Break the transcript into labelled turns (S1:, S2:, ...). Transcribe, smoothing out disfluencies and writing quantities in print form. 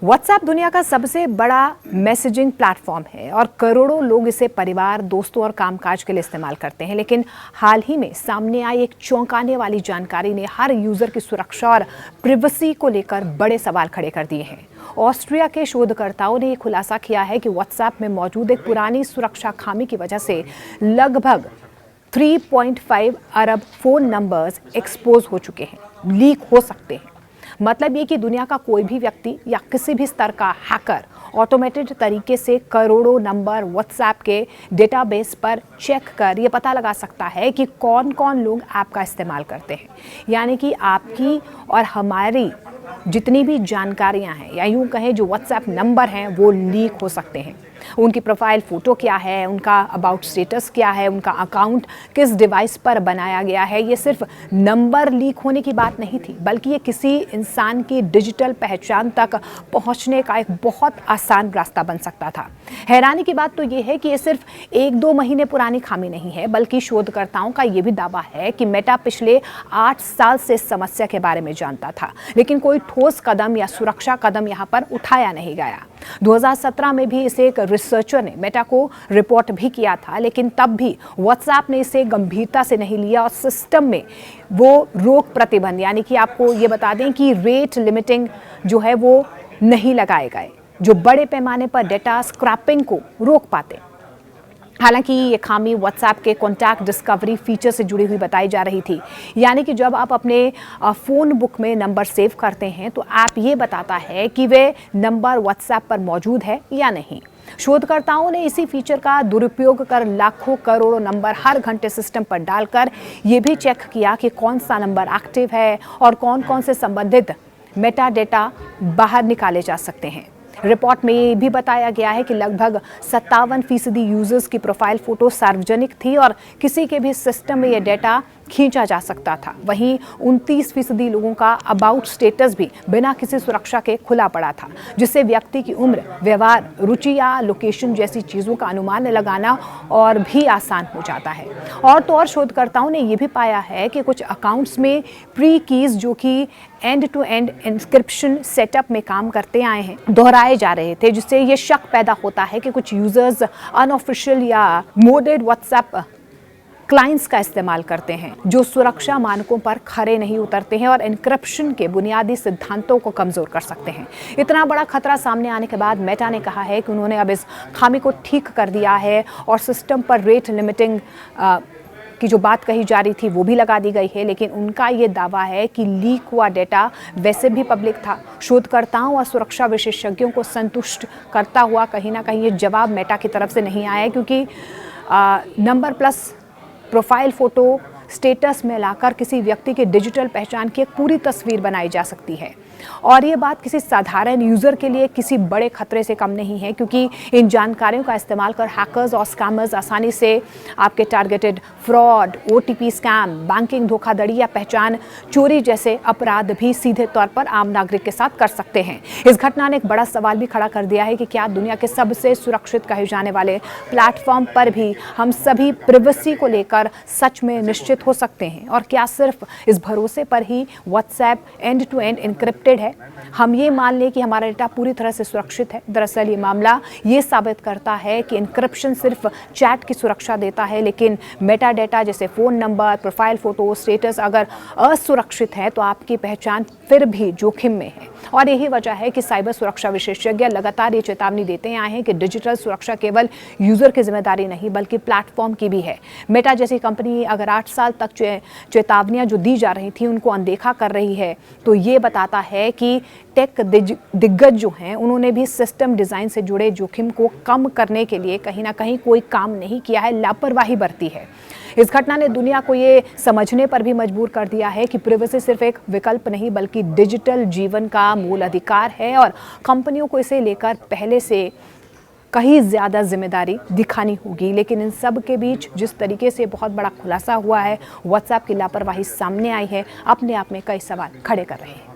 S1: WhatsApp दुनिया का सबसे बड़ा मैसेजिंग प्लेटफॉर्म है और करोड़ों लोग इसे परिवार, दोस्तों और कामकाज के लिए इस्तेमाल करते हैं। लेकिन हाल ही में सामने आई एक चौंकाने वाली जानकारी ने हर यूजर की सुरक्षा और प्रिवेसी को लेकर बड़े सवाल खड़े कर दिए हैं। ऑस्ट्रिया के शोधकर्ताओं ने यह खुलासा किया है कि व्हाट्सएप में मौजूद एक पुरानी सुरक्षा खामी की वजह से लगभग 3.5 अरब फोन नंबर्स एक्सपोज हो चुके हैं, लीक हो सकते हैं। मतलब ये कि दुनिया का कोई भी व्यक्ति या किसी भी स्तर का हैकर ऑटोमेटेड तरीके से करोड़ों नंबर व्हाट्सएप के डेटाबेस पर चेक कर ये पता लगा सकता है कि कौन कौन लोग ऐप का इस्तेमाल करते हैं। यानी कि आपकी और हमारी जितनी भी जानकारियां हैं या यूं कहें जो व्हाट्सएप नंबर हैं वो लीक हो सकते हैं। उनकी प्रोफाइल फ़ोटो क्या है, उनका अबाउट स्टेटस क्या है, उनका अकाउंट किस डिवाइस पर बनाया गया है, ये सिर्फ नंबर लीक होने की बात नहीं थी, बल्कि ये किसी इंसान की डिजिटल पहचान तक पहुंचने का एक बहुत आसान रास्ता बन सकता था। हैरानी की बात तो ये है कि ये सिर्फ 1-2 महीने पुरानी खामी नहीं है, बल्कि शोधकर्ताओं का ये भी दावा है कि मेटा पिछले 8 साल से इस समस्या के बारे में जानता था, लेकिन कोई ठोस कदम या सुरक्षा कदम यहाँ पर उठाया नहीं गया। 2017 में भी इसे एक रिसर्चर ने मेटा को रिपोर्ट भी किया था, लेकिन तब भी व्हाट्सएप ने इसे गंभीरता से नहीं लिया और सिस्टम में वो रोक प्रतिबंध, यानी कि आपको ये बता दें कि रेट लिमिटिंग जो है वो नहीं लगाए गए, जो बड़े पैमाने पर डेटा स्क्रैपिंग को रोक पाते। हालांकि ये खामी व्हाट्सएप के कॉन्टैक्ट डिस्कवरी फीचर से जुड़ी हुई बताई जा रही थी, यानी कि जब आप अपने फ़ोन बुक में नंबर सेव करते हैं तो ऐप ये बताता है कि वे नंबर व्हाट्सएप पर मौजूद है या नहीं। शोधकर्ताओं ने इसी फीचर का दुरुपयोग कर लाखों करोड़ों नंबर हर घंटे सिस्टम पर डालकर ये भी चेक किया कि कौन सा नंबर एक्टिव है और कौन कौन से संबंधित मेटा डेटा बाहर निकाले जा सकते हैं। रिपोर्ट में ये भी बताया गया है कि लगभग 57% यूजर्स की प्रोफाइल फोटो सार्वजनिक थी और किसी के भी सिस्टम में यह डेटा खींचा जा सकता था। वहीं 29% लोगों का अबाउट स्टेटस भी बिना किसी सुरक्षा के खुला पड़ा था, जिससे व्यक्ति की उम्र, व्यवहार, रुचि या लोकेशन जैसी चीज़ों का अनुमान लगाना और भी आसान हो जाता है। और तो और शोधकर्ताओं ने यह भी पाया है कि कुछ अकाउंट्स में प्री कीज जो कि end to end encryption setup में काम करते आए हैं दोहराए जा रहे थे, जिससे ये शक पैदा होता है कि कुछ यूजर्स अनऑफिशियल या मोडेड व्हाट्सएप क्लाइंट्स का इस्तेमाल करते हैं, जो सुरक्षा मानकों पर खरे नहीं उतरते हैं और एन्क्रिप्शन के बुनियादी सिद्धांतों को कमजोर कर सकते हैं। इतना बड़ा खतरा सामने आने के बाद मेटा ने कहा है कि उन्होंने अब इस खामी को ठीक कर दिया है और सिस्टम पर रेट लिमिटिंग की जो बात कही जा रही थी वो भी लगा दी गई है। लेकिन उनका ये दावा है कि लीक हुआ डेटा वैसे भी पब्लिक था। शोधकर्ताओं और सुरक्षा विशेषज्ञों को संतुष्ट करता हुआ कहीं ना कहीं ये जवाब मेटा की तरफ से नहीं आया है, क्योंकि number plus profile photo status में लाकर किसी व्यक्ति के डिजिटल पहचान की एक पूरी तस्वीर बनाई जा सकती है। और ये बात किसी साधारण यूज़र के लिए किसी बड़े खतरे से कम नहीं है, क्योंकि इन जानकारियों का इस्तेमाल कर हैकर्स और स्कैमर्स आसानी से आपके targeted fraud, OTP scam, banking धोखाधड़ी या पहचान चोरी जैसे अपराध भी सीधे तौर पर आम नागरिक के साथ कर सकते हैं। इस घटना ने एक बड़ा सवाल भी खड़ा कर दिया है कि क्या दुनिया के सबसे सुरक्षित कहे जाने वाले प्लेटफॉर्म पर भी हम सभी प्रिवेसी को लेकर सच में निश्चित हो सकते हैं, और क्या सिर्फ इस भरोसे पर ही WhatsApp end to end encrypted है, हम ये मान लें कि हमारा डेटा पूरी तरह से सुरक्षित है। दरअसल ये मामला ये साबित करता है कि एन्क्रिप्शन सिर्फ चैट की सुरक्षा देता है, लेकिन मेटा डेटा जैसे phone number, profile photo, status अगर असुरक्षित है तो आपकी पहचान फिर भी जोखिम में है। और यही वजह है कि साइबर सुरक्षा विशेषज्ञ लगातार ये चेतावनी देते आए हैं कि डिजिटल सुरक्षा केवल यूज़र की जिम्मेदारी नहीं बल्कि प्लेटफॉर्म की भी है। मेटा जैसी कंपनी अगर 8 साल तक चेतावनियां जो दी जा रही थी उनको अनदेखा कर रही है, तो ये बताता है कि टेक दिग्गज जो हैं उन्होंने भी सिस्टम डिज़ाइन से जुड़े जोखिम को कम करने के लिए कहीं ना कहीं कोई काम नहीं किया है, लापरवाही बरती है। इस घटना ने दुनिया को ये समझने पर भी मजबूर कर दिया है कि प्रिवेसी सिर्फ एक विकल्प नहीं बल्कि डिजिटल जीवन का मूल अधिकार है, और कंपनियों को इसे लेकर पहले से कहीं ज़्यादा जिम्मेदारी दिखानी होगी। लेकिन इन सब के बीच जिस तरीके से बहुत बड़ा खुलासा हुआ है, व्हाट्सएप की लापरवाही सामने आई है, अपने आप में कई सवाल खड़े कर रहे हैं।